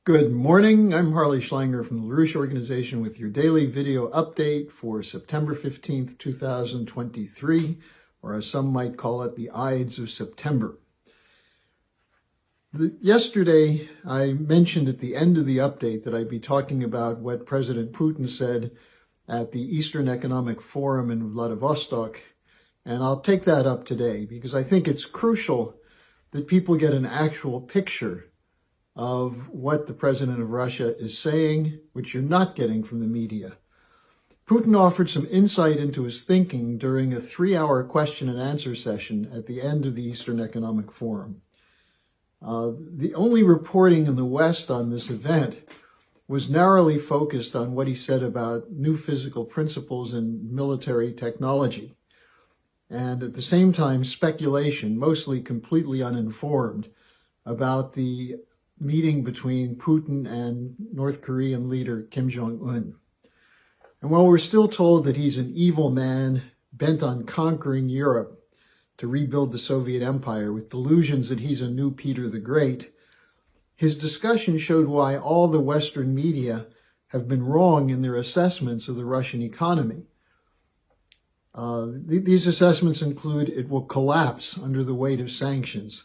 Good morning. I'm Harley Schlanger from the LaRouche organization with your daily video update for September 15th, 2023, or as some might call it, the Ides of September. Yesterday, I mentioned at the end of the update that I'd be talking about what President Putin said at the Eastern Economic Forum in Vladivostok, and I'll take that up today because I think it's crucial that people get an actual picture of what the president of Russia is saying, which you're not getting from the media. Putin offered some insight into his thinking during a 3-hour question and answer session at the end of the Eastern Economic Forum. The only reporting in the West on this event was narrowly focused on what he said about new physical principles in military technology, and at the same time speculation, mostly completely uninformed, about the meeting between Putin and North Korean leader Kim Jong-un. And while we're still told that he's an evil man bent on conquering Europe to rebuild the Soviet Empire with delusions that he's a new Peter the Great, his discussion showed why all the Western media have been wrong in their assessments of the Russian economy. These assessments include it will collapse under the weight of sanctions,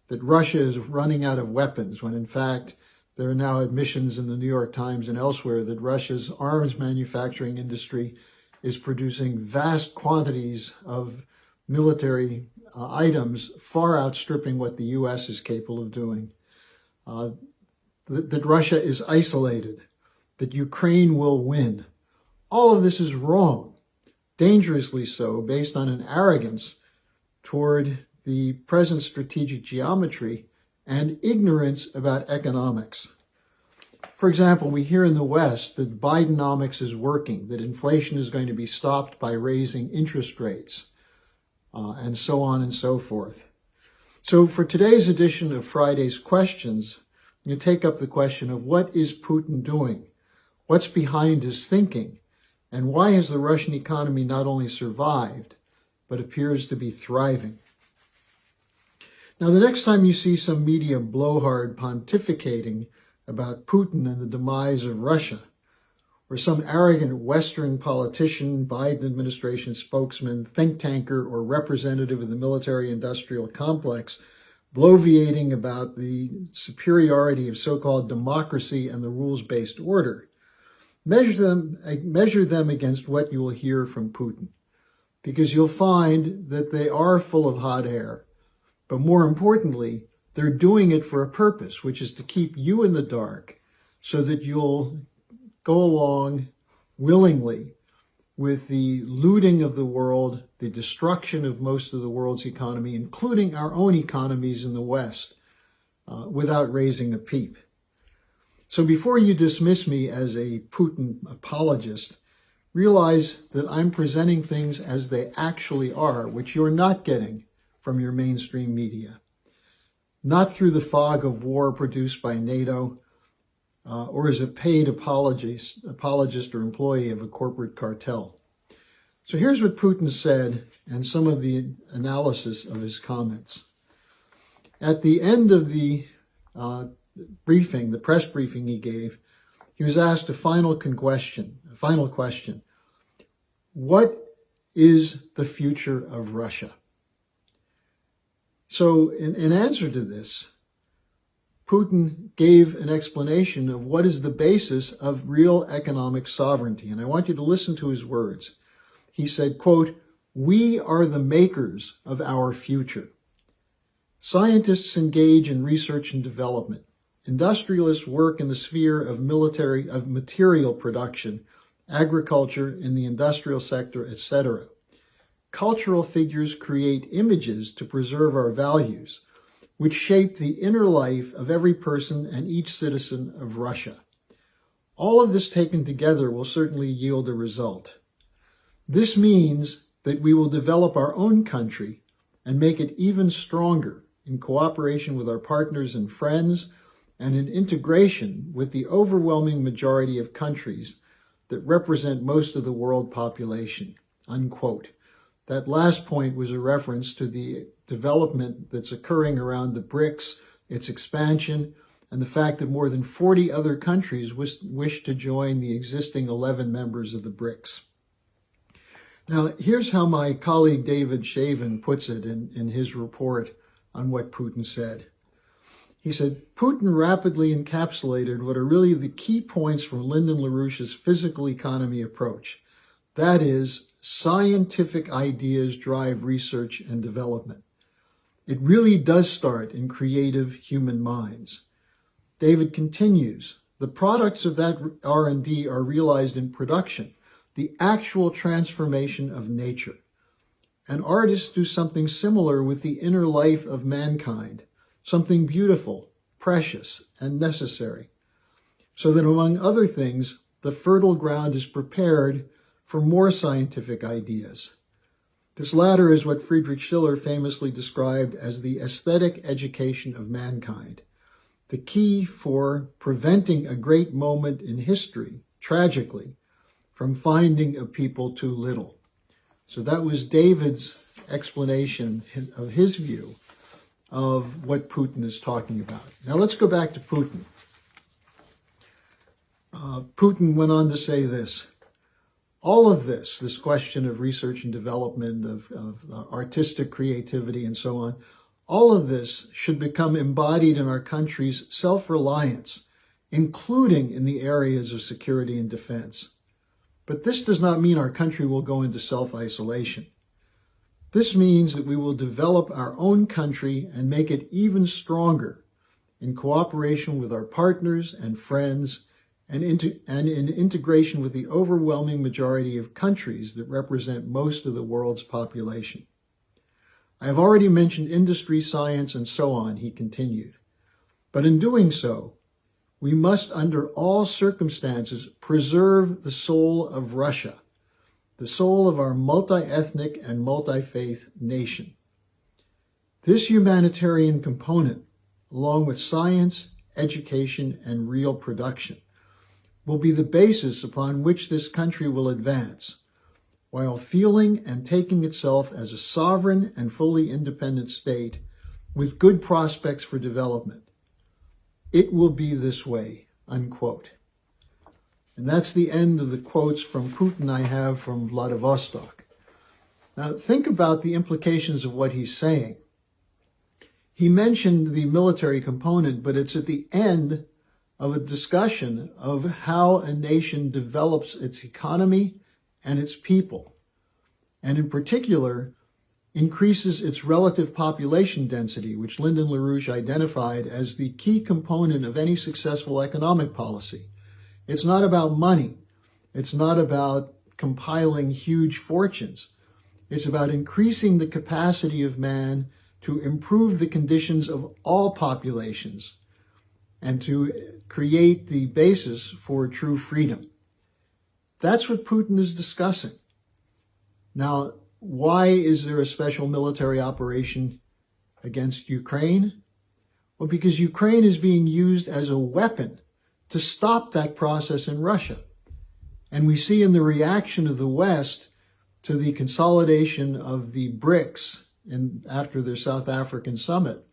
that Russia is running out of weapons, when in fact there are now admissions in the New York Times and elsewhere that Russia's arms manufacturing industry is producing vast quantities of military items, far outstripping what the U.S. is capable of doing. That Russia is isolated, that Ukraine will win. All of this is wrong, dangerously so, based on an arrogance toward the present strategic geometry and ignorance about economics. For example, we hear in the West that Bidenomics is working, that inflation is going to be stopped by raising interest rates, and so on and so forth. So for today's edition of Friday's Questions, you take up the question of what is Putin doing? What's behind his thinking? And why has the Russian economy not only survived, but appears to be thriving? Now, the next time you see some media blowhard pontificating about Putin and the demise of Russia, or some arrogant Western politician, Biden administration spokesman, think tanker, or representative of the military-industrial complex bloviating about the superiority of so-called democracy and the rules-based order, measure them against what you will hear from Putin, because you'll find that they are full of hot air. But more importantly, they're doing it for a purpose, which is to keep you in the dark so that you'll go along willingly with the looting of the world, the destruction of most of the world's economy, including our own economies in the West, without raising a peep. So before you dismiss me as a Putin apologist, realize that I'm presenting things as they actually are, which you're not getting from your mainstream media, not through the fog of war produced by NATO, or as a paid apologist or employee of a corporate cartel. So here's what Putin said and some of the analysis of his comments. At the end of the briefing, the press briefing he gave, he was asked a final question. What is the future of Russia? So in answer to this, Putin gave an explanation of what is the basis of real economic sovereignty. And I want you to listen to his words. He said, quote, "We are the makers of our future. Scientists engage in research and development. Industrialists work in the sphere of material production, agriculture, in the industrial sector, etc. Cultural figures create images to preserve our values, which shape the inner life of every person and each citizen of Russia. All of this taken together will certainly yield a result. This means that we will develop our own country and make it even stronger in cooperation with our partners and friends and in integration with the overwhelming majority of countries that represent most of the world population," unquote. That last point was a reference to the development that's occurring around the BRICS, its expansion, and the fact that more than 40 other countries wish to join the existing 11 members of the BRICS. Now, here's how my colleague David Shavin puts it in his report on what Putin said. He said, Putin rapidly encapsulated what are really the key points from Lyndon LaRouche's physical economy approach. That is, scientific ideas drive research and development. It really does start in creative human minds. David continues, the products of that R&D are realized in production, the actual transformation of nature. And artists do something similar with the inner life of mankind, something beautiful, precious, and necessary, so that among other things, the fertile ground is prepared for more scientific ideas. This latter is what Friedrich Schiller famously described as the aesthetic education of mankind, the key for preventing a great moment in history, tragically, from finding a people too little. So that was David's explanation of his view of what Putin is talking about. Now let's go back to Putin. Putin went on to say this. All of this question of research and development, of artistic creativity and so on, all of this should become embodied in our country's self-reliance, including in the areas of security and defense. But this does not mean our country will go into self-isolation. This means that we will develop our own country and make it even stronger in cooperation with our partners and friends and in integration with the overwhelming majority of countries that represent most of the world's population. I have already mentioned industry, science, and so on, he continued. But in doing so, we must, under all circumstances, preserve the soul of Russia, the soul of our multi-ethnic and multi-faith nation. This humanitarian component, along with science, education, and real production, will be the basis upon which this country will advance, while feeling and taking itself as a sovereign and fully independent state with good prospects for development. It will be this way, unquote. And that's the end of the quotes from Putin I have from Vladivostok. Now think about the implications of what he's saying. He mentioned the military component, but it's at the end of a discussion of how a nation develops its economy and its people, and in particular, increases its relative population density, which Lyndon LaRouche identified as the key component of any successful economic policy. It's not about money. It's not about compiling huge fortunes. It's about increasing the capacity of man to improve the conditions of all populations and to create the basis for true freedom. That's what Putin is discussing. Now, why is there a special military operation against Ukraine? Well, because Ukraine is being used as a weapon to stop that process in Russia. And we see in the reaction of the West to the consolidation of the BRICS after their South African summit,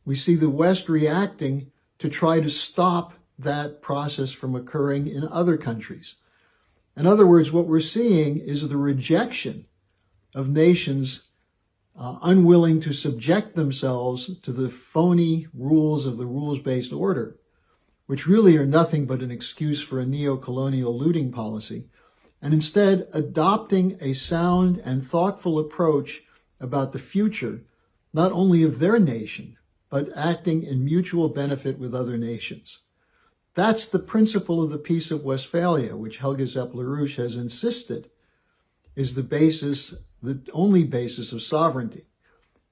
we see the West reacting to try to stop that process from occurring in other countries. In other words, what we're seeing is the rejection of nations unwilling to subject themselves to the phony rules of the rules-based order, which really are nothing but an excuse for a neo-colonial looting policy, and instead adopting a sound and thoughtful approach about the future, not only of their nation, but acting in mutual benefit with other nations. That's the principle of the Peace of Westphalia, which Helga Zepp-LaRouche has insisted is the only basis of sovereignty.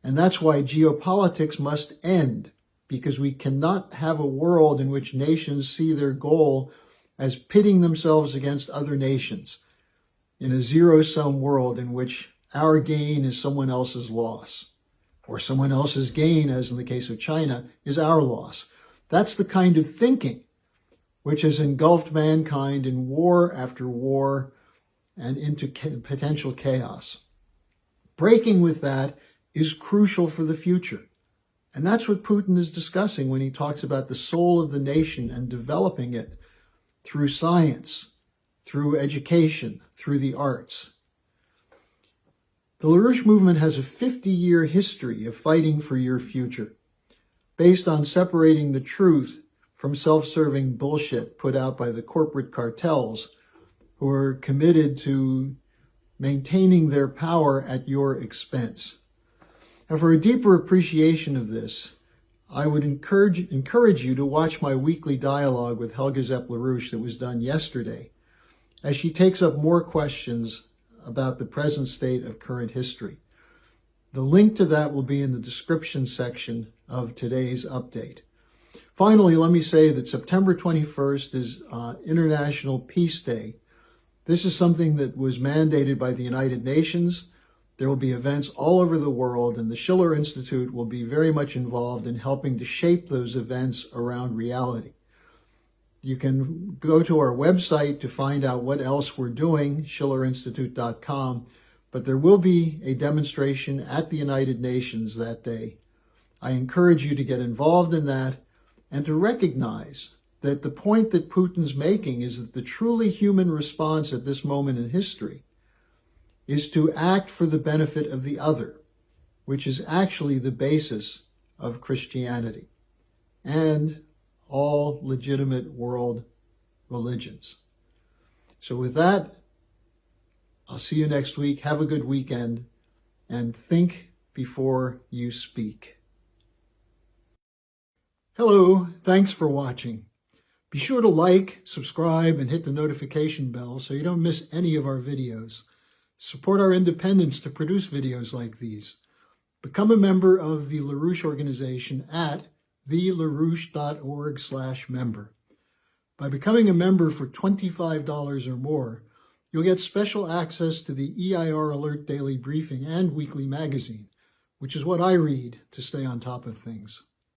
And that's why geopolitics must end, because we cannot have a world in which nations see their goal as pitting themselves against other nations, in a zero-sum world in which our gain is someone else's loss, or someone else's gain, as in the case of China, is our loss. That's the kind of thinking which has engulfed mankind in war after war and into potential chaos. Breaking with that is crucial for the future. And that's what Putin is discussing when he talks about the soul of the nation and developing it through science, through education, through the arts. The LaRouche movement has a 50-year history of fighting for your future, based on separating the truth from self-serving bullshit put out by the corporate cartels who are committed to maintaining their power at your expense. And for a deeper appreciation of this, I would encourage you to watch my weekly dialogue with Helga Zepp-LaRouche that was done yesterday, as she takes up more questions about the present state of current history. The link to that will be in the description section of today's update. Finally, let me say that September 21st is International Peace Day. This is something that was mandated by the United Nations. There will be events all over the world, and the Schiller Institute will be very much involved in helping to shape those events around reality. You can go to our website to find out what else we're doing, schillerinstitute.com, but there will be a demonstration at the United Nations that day. I encourage you to get involved in that and to recognize that the point that Putin's making is that the truly human response at this moment in history is to act for the benefit of the other, which is actually the basis of Christianity and all legitimate world religions. So with that, I'll see you next week. Have a good weekend, and think before you speak. Hello, thanks for watching. Be sure to like, subscribe, and hit the notification bell so you don't miss any of our videos. Support our independence to produce videos like these. Become a member of the LaRouche organization at thelarouche.org/member. By becoming a member for $25 or more, you'll get special access to the EIR Alert Daily Briefing and Weekly Magazine, which is what I read to stay on top of things.